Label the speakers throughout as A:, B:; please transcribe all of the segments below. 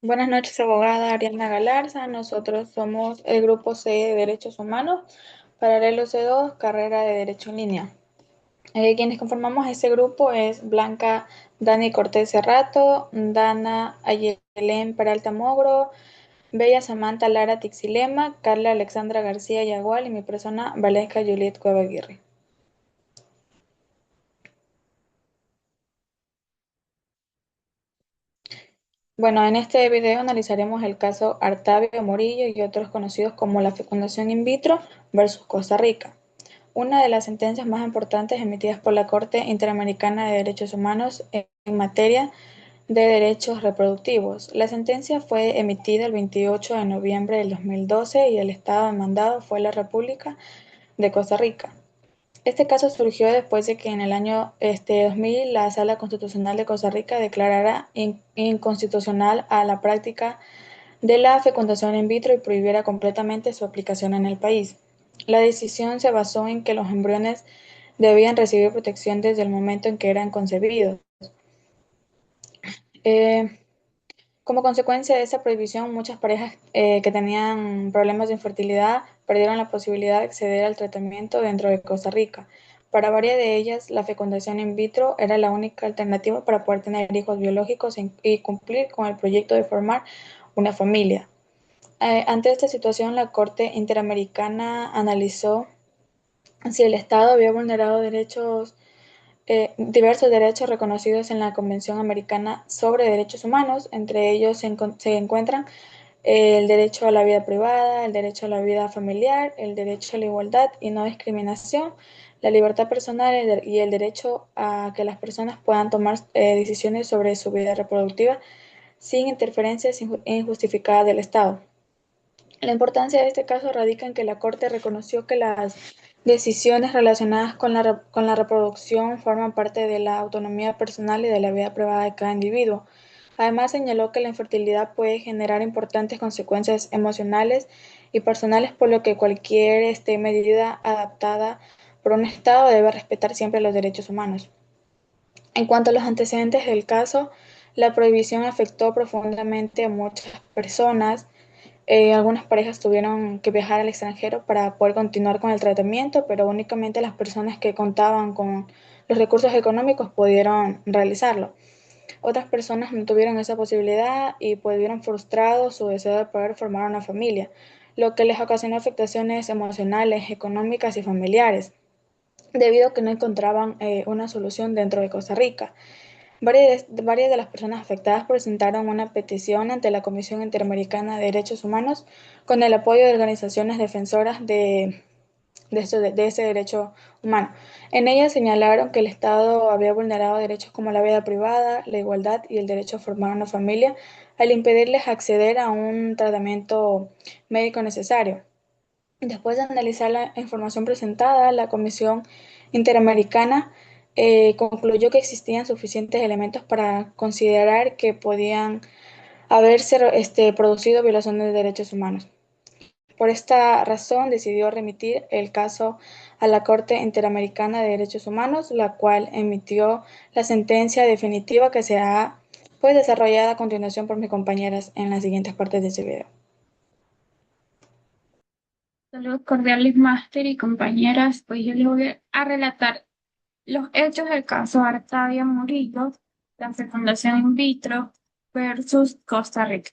A: Buenas noches, abogada Ariana Galarza. Nosotros somos el grupo C de Derechos Humanos, paralelo C2, carrera de Derecho en línea. Quienes conformamos este grupo es Blanca Dani Cortés Cerrato, Dana Ayelén Peralta Mogro, Bella Samantha Lara Tixilema, Carla Alexandra García Yagual y mi persona Valesca Juliet Cueva Aguirre. Bueno, en este video analizaremos el caso Artavio Morillo y otros conocidos como la fecundación in vitro versus Costa Rica, una de las sentencias más importantes emitidas por la Corte Interamericana de Derechos Humanos en materia de derechos reproductivos. La sentencia fue emitida el 28 de noviembre del 2012 y el estado demandado fue la República de Costa Rica. Este caso surgió después de que en el año 2000 la Sala Constitucional de Costa Rica declarara inconstitucional a la práctica de la fecundación in vitro y prohibiera completamente su aplicación en el país. La decisión se basó en que los embriones debían recibir protección desde el momento en que eran concebidos. Eh, Como consecuencia de esta prohibición, muchas parejas que tenían problemas de infertilidad perdieron la posibilidad de acceder al tratamiento dentro de Costa Rica. Para varias de ellas, la fecundación in vitro era la única alternativa para poder tener hijos biológicos y cumplir con el proyecto de formar una familia. Ante esta situación, la Corte Interamericana analizó si el Estado había vulnerado diversos derechos reconocidos en la Convención Americana sobre Derechos Humanos. Entre ellos se encuentran el derecho a la vida privada, el derecho a la vida familiar, el derecho a la igualdad y no discriminación, la libertad personal y el derecho a que las personas puedan tomar decisiones sobre su vida reproductiva sin interferencias injustificadas del Estado. La importancia de este caso radica en que la Corte reconoció que las decisiones relacionadas con la reproducción forman parte de la autonomía personal y de la vida privada de cada individuo. Además, señaló que la infertilidad puede generar importantes consecuencias emocionales y personales, por lo que cualquier medida adaptada por un Estado debe respetar siempre los derechos humanos. En cuanto a los antecedentes del caso, la prohibición afectó profundamente a muchas personas. Algunas parejas tuvieron que viajar al extranjero para poder continuar con el tratamiento, pero únicamente las personas que contaban con los recursos económicos pudieron realizarlo. Otras personas no tuvieron esa posibilidad y pues vieron frustrado su deseo de poder formar una familia, lo que les ocasionó afectaciones emocionales, económicas y familiares, debido a que no encontraban una solución dentro de Costa Rica. Varias de las personas afectadas presentaron una petición ante la Comisión Interamericana de Derechos Humanos con el apoyo de organizaciones defensoras de ese derecho humano. En ella señalaron que el Estado había vulnerado derechos como la vida privada, la igualdad y el derecho a formar una familia al impedirles acceder a un tratamiento médico necesario. Después de analizar la información presentada, la Comisión Interamericana concluyó que existían suficientes elementos para considerar que podían haberse producido violaciones de derechos humanos. Por esta razón, decidió remitir el caso a la Corte Interamericana de Derechos Humanos, la cual emitió la sentencia definitiva que será pues, desarrollada a continuación por mis compañeras en las siguientes partes de este video.
B: Saludos cordiales, máster y compañeras. Pues yo les voy a relatar los hechos del caso Artavia Murillo, la fecundación in vitro versus Costa Rica.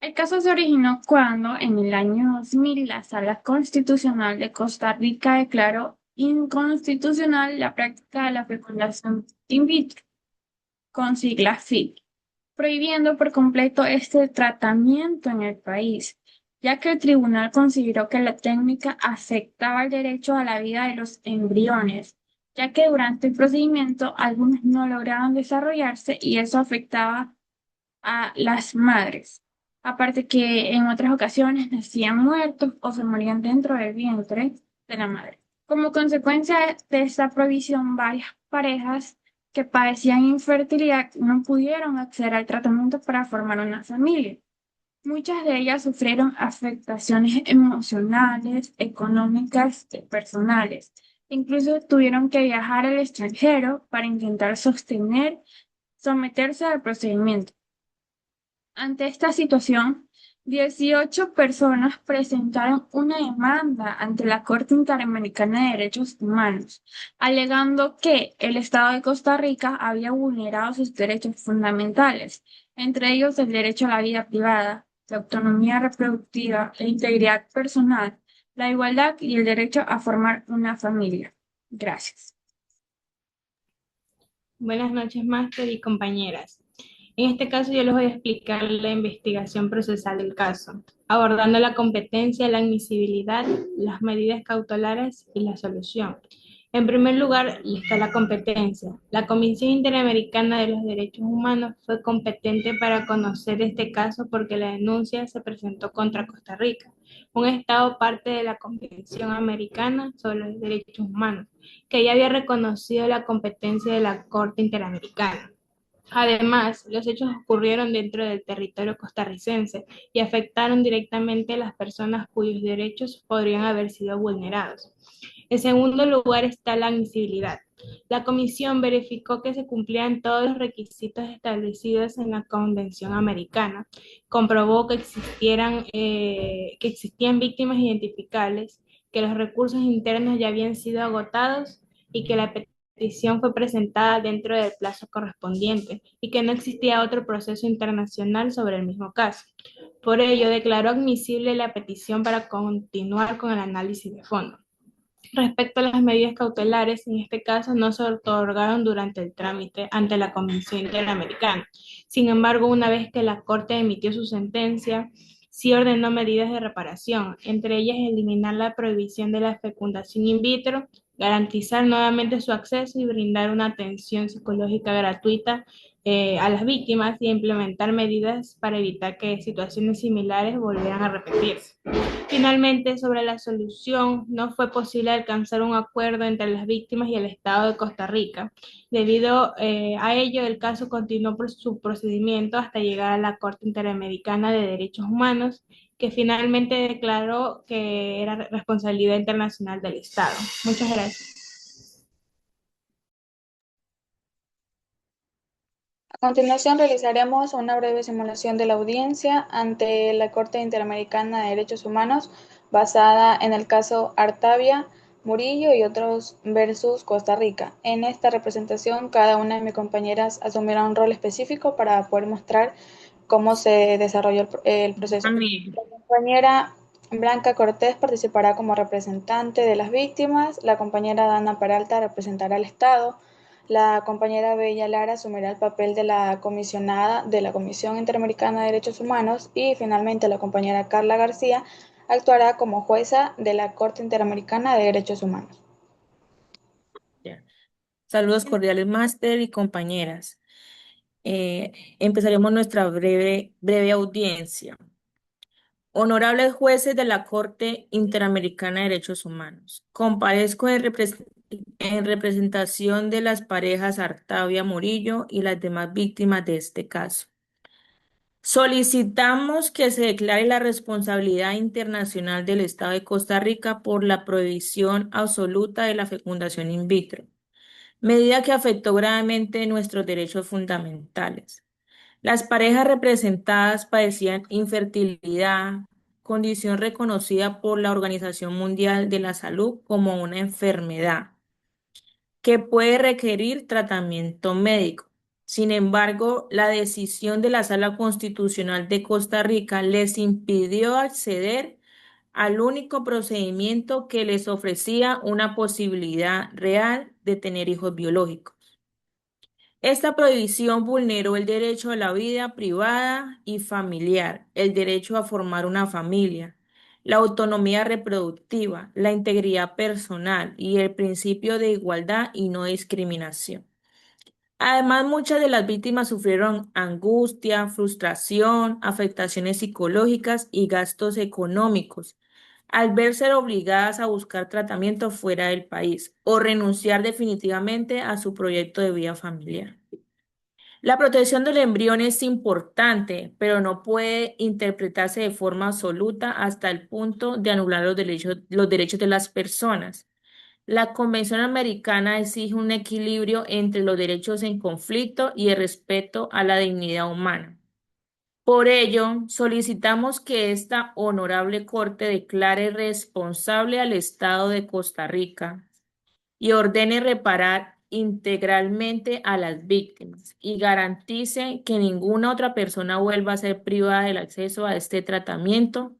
B: El caso se originó cuando, en el año 2000, la Sala Constitucional de Costa Rica declaró inconstitucional la práctica de la fecundación in vitro, con sigla FIV, prohibiendo por completo este tratamiento en el país, ya que el tribunal consideró que la técnica afectaba el derecho a la vida de los embriones, ya que durante el procedimiento algunos no lograban desarrollarse y eso afectaba a las madres. Aparte que en otras ocasiones nacían muertos o se morían dentro del vientre de la madre. Como consecuencia de esta prohibición, varias parejas que padecían infertilidad no pudieron acceder al tratamiento para formar una familia. Muchas de ellas sufrieron afectaciones emocionales, económicas y personales. Incluso tuvieron que viajar al extranjero para intentar sostenerse al procedimiento. Ante esta situación, 18 personas presentaron una demanda ante la Corte Interamericana de Derechos Humanos, alegando que el Estado de Costa Rica había vulnerado sus derechos fundamentales, entre ellos el derecho a la vida privada, la autonomía reproductiva, la integridad personal, la igualdad y el derecho a formar una familia. Gracias.
C: Buenas noches, máster y compañeras. En este caso yo les voy a explicar la investigación procesal del caso, abordando la competencia, la admisibilidad, las medidas cautelares y la solución. En primer lugar está la competencia. La Comisión Interamericana de los Derechos Humanos fue competente para conocer este caso porque la denuncia se presentó contra Costa Rica, un estado parte de la Convención Americana sobre los Derechos Humanos, que ya había reconocido la competencia de la Corte Interamericana. Además, los hechos ocurrieron dentro del territorio costarricense y afectaron directamente a las personas cuyos derechos podrían haber sido vulnerados. En segundo lugar está la admisibilidad. La comisión verificó que se cumplían todos los requisitos establecidos en la Convención Americana, comprobó que existían víctimas identificables, que los recursos internos ya habían sido agotados y que la petición fue presentada dentro del plazo correspondiente y que no existía otro proceso internacional sobre el mismo caso. Por ello, declaró admisible la petición para continuar con el análisis de fondo. Respecto a las medidas cautelares, en este caso no se otorgaron durante el trámite ante la Convención Interamericana. Sin embargo, una vez que la Corte emitió su sentencia, sí ordenó medidas de reparación, entre ellas eliminar la prohibición de la fecundación in vitro, garantizar nuevamente su acceso y brindar una atención psicológica gratuita a las víctimas y implementar medidas para evitar que situaciones similares volvieran a repetirse. Finalmente, sobre la solución, no fue posible alcanzar un acuerdo entre las víctimas y el Estado de Costa Rica. Debido a ello, el caso continuó por su procedimiento hasta llegar a la Corte Interamericana de Derechos Humanos, que finalmente declaró que era responsabilidad internacional del Estado. Muchas gracias.
A: A continuación realizaremos una breve simulación de la audiencia ante la Corte Interamericana de Derechos Humanos basada en el caso Artavia, Murillo y otros versus Costa Rica. En esta representación, cada una de mis compañeras asumirá un rol específico para poder mostrar cómo se desarrolló el proceso.
B: Amén.
A: La compañera Blanca Cortés participará como representante de las víctimas, la compañera Dana Peralta representará al Estado, la compañera Bella Lara asumirá el papel de la comisionada de la Comisión Interamericana de Derechos Humanos y finalmente la compañera Carla García actuará como jueza de la Corte Interamericana de Derechos Humanos.
D: Ya. Saludos cordiales, máster y compañeras. Empezaremos nuestra breve audiencia. Honorables jueces de la Corte Interamericana de Derechos Humanos, comparezco en representación de las parejas Artavia Murillo y las demás víctimas de este caso. Solicitamos que se declare la responsabilidad internacional del Estado de Costa Rica por la prohibición absoluta de la fecundación in vitro, medida que afectó gravemente nuestros derechos fundamentales. Las parejas representadas padecían infertilidad, condición reconocida por la Organización Mundial de la Salud como una enfermedad que puede requerir tratamiento médico. Sin embargo, la decisión de la Sala Constitucional de Costa Rica les impidió acceder al único procedimiento que les ofrecía una posibilidad real de tener hijos biológicos. Esta prohibición vulneró el derecho a la vida privada y familiar, el derecho a formar una familia, la autonomía reproductiva, la integridad personal y el principio de igualdad y no discriminación. Además, muchas de las víctimas sufrieron angustia, frustración, afectaciones psicológicas y gastos económicos al verse obligadas a buscar tratamiento fuera del país o renunciar definitivamente a su proyecto de vida familiar. La protección del embrión es importante, pero no puede interpretarse de forma absoluta hasta el punto de anular los derechos de las personas. La Convención Americana exige un equilibrio entre los derechos en conflicto y el respeto a la dignidad humana. Por ello, solicitamos que esta honorable Corte declare responsable al Estado de Costa Rica y ordene reparar integralmente a las víctimas y garantice que ninguna otra persona vuelva a ser privada del acceso a este tratamiento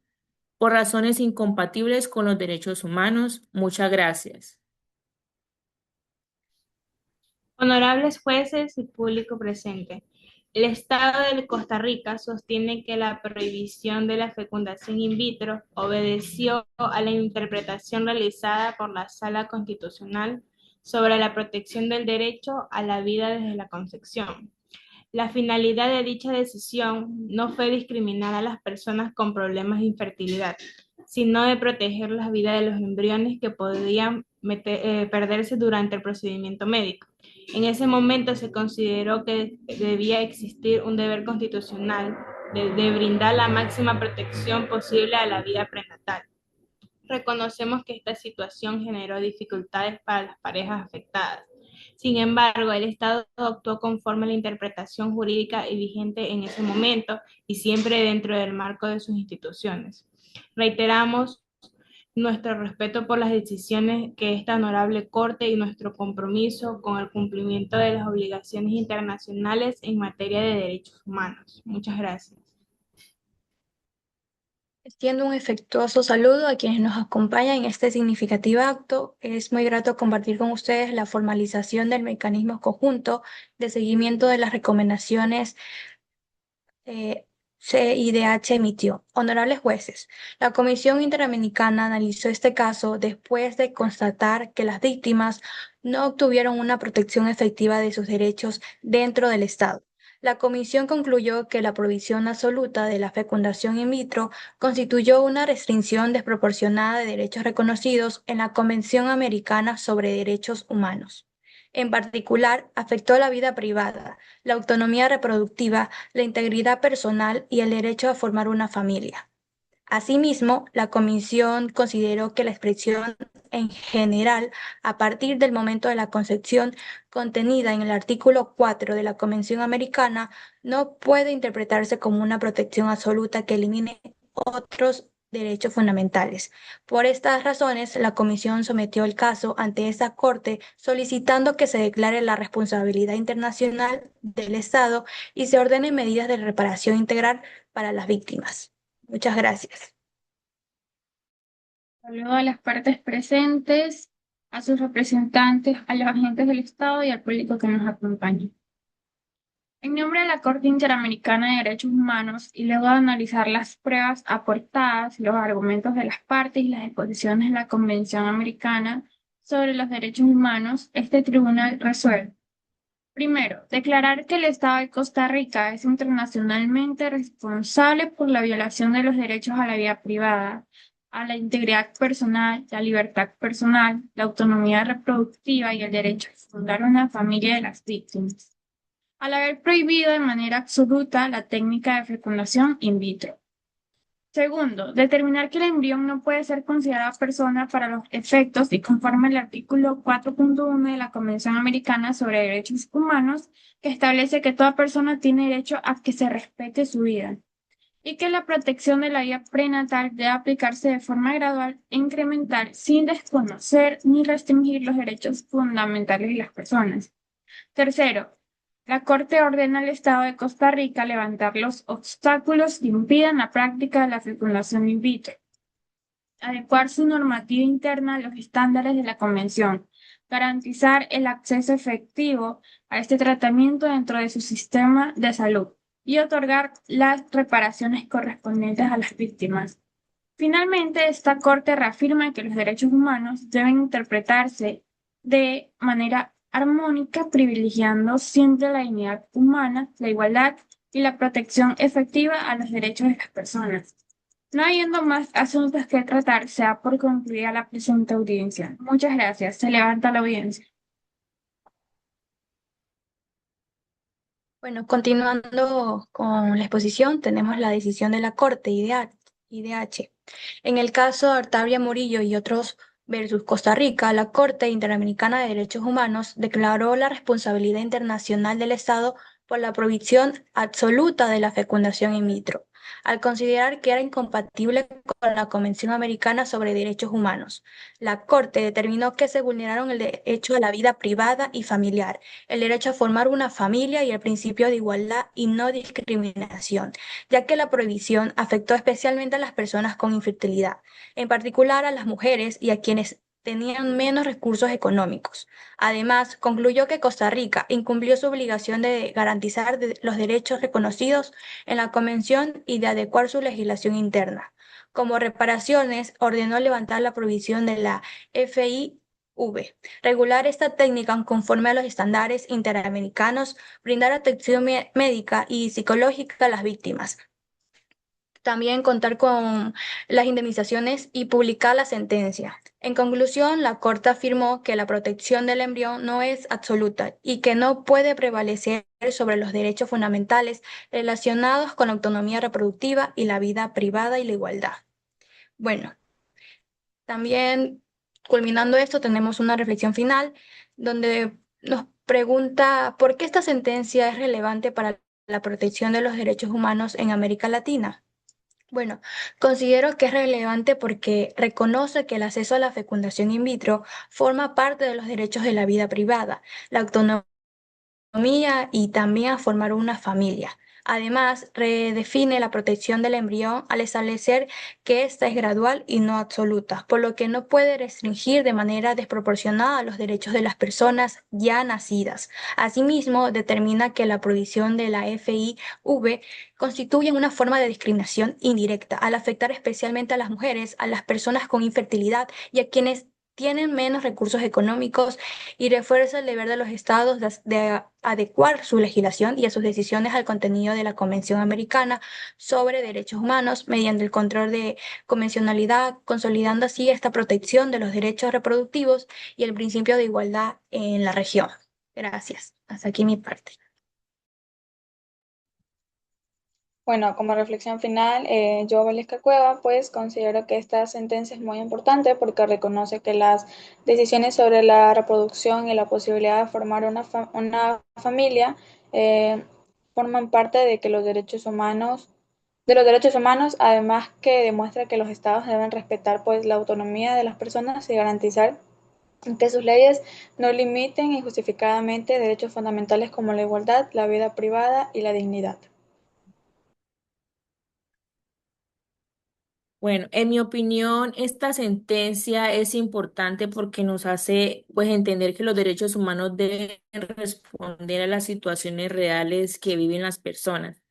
D: por razones incompatibles con los derechos humanos. Muchas gracias.
C: Honorables jueces y público presente, el Estado de Costa Rica sostiene que la prohibición de la fecundación in vitro obedeció a la interpretación realizada por la Sala Constitucional sobre la protección del derecho a la vida desde la concepción. La finalidad de dicha decisión no fue discriminar a las personas con problemas de infertilidad, sino de proteger la vida de los embriones que podían perderse durante el procedimiento médico. En ese momento se consideró que debía existir un deber constitucional de brindar la máxima protección posible a la vida prenatal. Reconocemos que esta situación generó dificultades para las parejas afectadas. Sin embargo, el Estado actuó conforme a la interpretación jurídica vigente en ese momento y siempre dentro del marco de sus instituciones. Reiteramos nuestro respeto por las decisiones que esta honorable Corte y nuestro compromiso con el cumplimiento de las obligaciones internacionales en materia de derechos humanos. Muchas gracias.
A: Extiendo un afectuoso saludo a quienes nos acompañan en este significativo acto. Es muy grato compartir con ustedes la formalización del mecanismo conjunto de seguimiento de las recomendaciones CIDH emitió. Honorables jueces, la Comisión Interamericana analizó este caso después de constatar que las víctimas no obtuvieron una protección efectiva de sus derechos dentro del Estado. La Comisión concluyó que la prohibición absoluta de la fecundación in vitro constituyó una restricción desproporcionada de derechos reconocidos en la Convención Americana sobre Derechos Humanos. En particular, afectó la vida privada, la autonomía reproductiva, la integridad personal y el derecho a formar una familia. Asimismo, la Comisión consideró que la expresión en general, a partir del momento de la concepción contenida en el artículo 4 de la Convención Americana, no puede interpretarse como una protección absoluta que elimine otros derechos fundamentales. Por estas razones, la Comisión sometió el caso ante esa Corte solicitando que se declare la responsabilidad internacional del Estado y se ordenen medidas de reparación integral para las víctimas. Muchas gracias.
B: Saludo a las partes presentes, a sus representantes, a los agentes del Estado y al público que nos acompaña. En nombre de la Corte Interamericana de Derechos Humanos y luego de analizar las pruebas aportadas, los argumentos de las partes y las disposiciones de la Convención Americana sobre los Derechos Humanos, este tribunal resuelve. Primero, declarar que el Estado de Costa Rica es internacionalmente responsable por la violación de los derechos a la vida privada, a la integridad personal, la libertad personal, la autonomía reproductiva y el derecho a fundar una familia de las víctimas, al haber prohibido de manera absoluta la técnica de fecundación in vitro. Segundo, determinar que el embrión no puede ser considerado persona para los efectos y conforme al artículo 4.1 de la Convención Americana sobre Derechos Humanos, que establece que toda persona tiene derecho a que se respete su vida y que la protección de la vida prenatal debe aplicarse de forma gradual e incremental sin desconocer ni restringir los derechos fundamentales de las personas. Tercero, la Corte ordena al Estado de Costa Rica levantar los obstáculos que impidan la práctica de la fecundación in vitro, adecuar su normativa interna a los estándares de la Convención, garantizar el acceso efectivo a este tratamiento dentro de su sistema de salud y otorgar las reparaciones correspondientes a las víctimas. Finalmente, esta Corte reafirma que los derechos humanos deben interpretarse de manera armónica, privilegiando siempre la dignidad humana, la igualdad y la protección efectiva a los derechos de las personas. No habiendo más asuntos que tratar, se da por concluida la presente audiencia. Muchas gracias. Se levanta la audiencia.
A: Bueno, continuando con la exposición, tenemos la decisión de la Corte IDH. En el caso de Artavia Murillo y otros versus Costa Rica, la Corte Interamericana de Derechos Humanos declaró la responsabilidad internacional del Estado
E: por la prohibición absoluta de la fecundación in vitro, al considerar que era incompatible con la Convención Americana sobre Derechos Humanos. La Corte determinó que se vulneraron el derecho a la vida privada y familiar, el derecho a formar una familia y el principio de igualdad y no discriminación, ya que la prohibición afectó especialmente a las personas con infertilidad, en particular a las mujeres y a quienes tenían menos recursos económicos. Además, concluyó que Costa Rica incumplió su obligación de garantizar los derechos reconocidos en la Convención y de adecuar su legislación interna. Como reparaciones, ordenó levantar la prohibición de la FIV, regular esta técnica conforme a los estándares interamericanos, brindar atención médica y psicológica a las víctimas, también contar con las indemnizaciones y publicar la sentencia. En conclusión, la Corte afirmó que la protección del embrión no es absoluta y que no puede prevalecer sobre los derechos fundamentales relacionados con la autonomía reproductiva y la vida privada y la igualdad. Bueno, también culminando esto, tenemos una reflexión final donde nos pregunta por qué esta sentencia es relevante para la protección de los derechos humanos en América Latina. Bueno, considero que es relevante porque reconoce que el acceso a la fecundación in vitro forma parte de los derechos de la vida privada, la autonomía y también a formar una familia. Además, redefine la protección del embrión al establecer que ésta es gradual y no absoluta, por lo que no puede restringir de manera desproporcionada los derechos de las personas ya nacidas. Asimismo, determina que la prohibición de la FIV constituye una forma de discriminación indirecta al afectar especialmente a las mujeres, a las personas con infertilidad y a quienes tienen menos recursos económicos, y refuerza el deber de los estados de adecuar su legislación y a sus decisiones al contenido de la Convención Americana sobre Derechos Humanos mediante el control de convencionalidad, consolidando así esta protección de los derechos reproductivos y el principio de igualdad en la región. Gracias. Hasta aquí mi parte.
A: Bueno, como reflexión final, yo, Valesca Cueva, pues considero que esta sentencia es muy importante porque reconoce que las decisiones sobre la reproducción y la posibilidad de formar una familia forman parte de que de los derechos humanos, además que demuestra que los estados deben respetar pues la autonomía de las personas y garantizar que sus leyes no limiten injustificadamente derechos fundamentales como la igualdad, la vida privada y la dignidad.
D: Bueno, en mi opinión, esta sentencia es importante porque nos hace pues entender que los derechos humanos deben responder a las situaciones reales que viven las personas.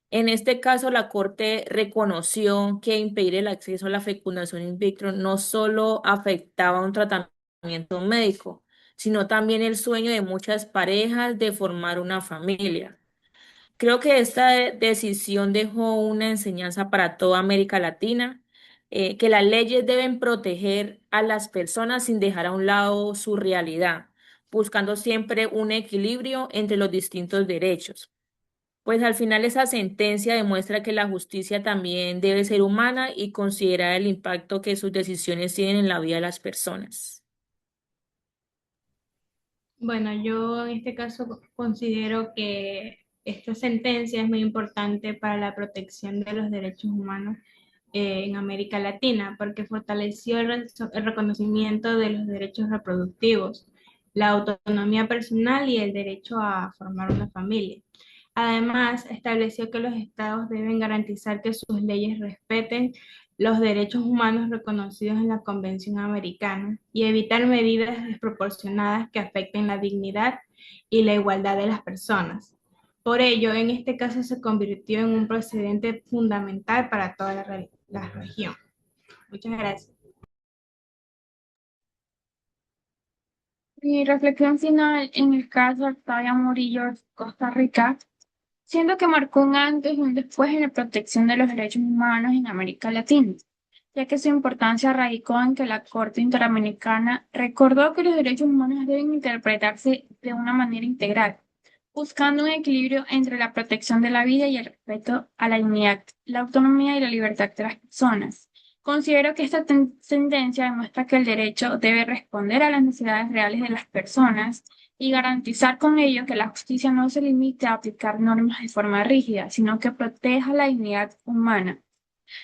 D: En este caso, la Corte reconoció que impedir el acceso a la fecundación in vitro no solo afectaba un tratamiento médico, sino también el sueño de muchas parejas de formar una familia. Creo que esta decisión dejó una enseñanza para toda América Latina, que las leyes deben proteger a las personas sin dejar a un lado su realidad, buscando siempre un equilibrio entre los distintos derechos. Pues al final esa sentencia demuestra que la justicia también debe ser humana y considerar el impacto que sus decisiones tienen en la vida de las personas.
C: Bueno, yo en este caso considero que esta sentencia es muy importante para la protección de los derechos humanos en América Latina, porque fortaleció el reconocimiento de los derechos reproductivos, la autonomía personal y el derecho a formar una familia. Además, estableció que los estados deben garantizar que sus leyes respeten los derechos humanos reconocidos en la Convención Americana y evitar medidas desproporcionadas que afecten la dignidad y la igualdad de las personas. Por ello, en este caso se convirtió en un precedente fundamental para toda la región. Muchas gracias.
B: Mi reflexión final en el caso Octavia Murillo, Costa Rica, siendo que marcó un antes y un después en la protección de los derechos humanos en América Latina, ya que su importancia radicó en que la Corte Interamericana recordó que los derechos humanos deben interpretarse de una manera integral, buscando un equilibrio entre la protección de la vida y el respeto a la dignidad, la autonomía y la libertad de las personas. Considero que esta sentencia demuestra que el derecho debe responder a las necesidades reales de las personas y garantizar con ello que la justicia no se limite a aplicar normas de forma rígida, sino que proteja la dignidad humana.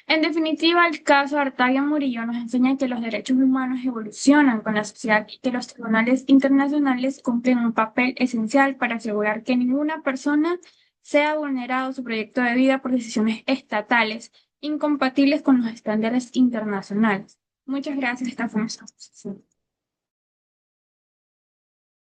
B: En definitiva, el caso Artavia Murillo nos enseña que los derechos humanos evolucionan con la sociedad y que los tribunales internacionales cumplen un papel esencial para asegurar que ninguna persona sea vulnerado su proyecto de vida por decisiones estatales incompatibles con los estándares internacionales. Muchas gracias. Esta fue nuestra exposición.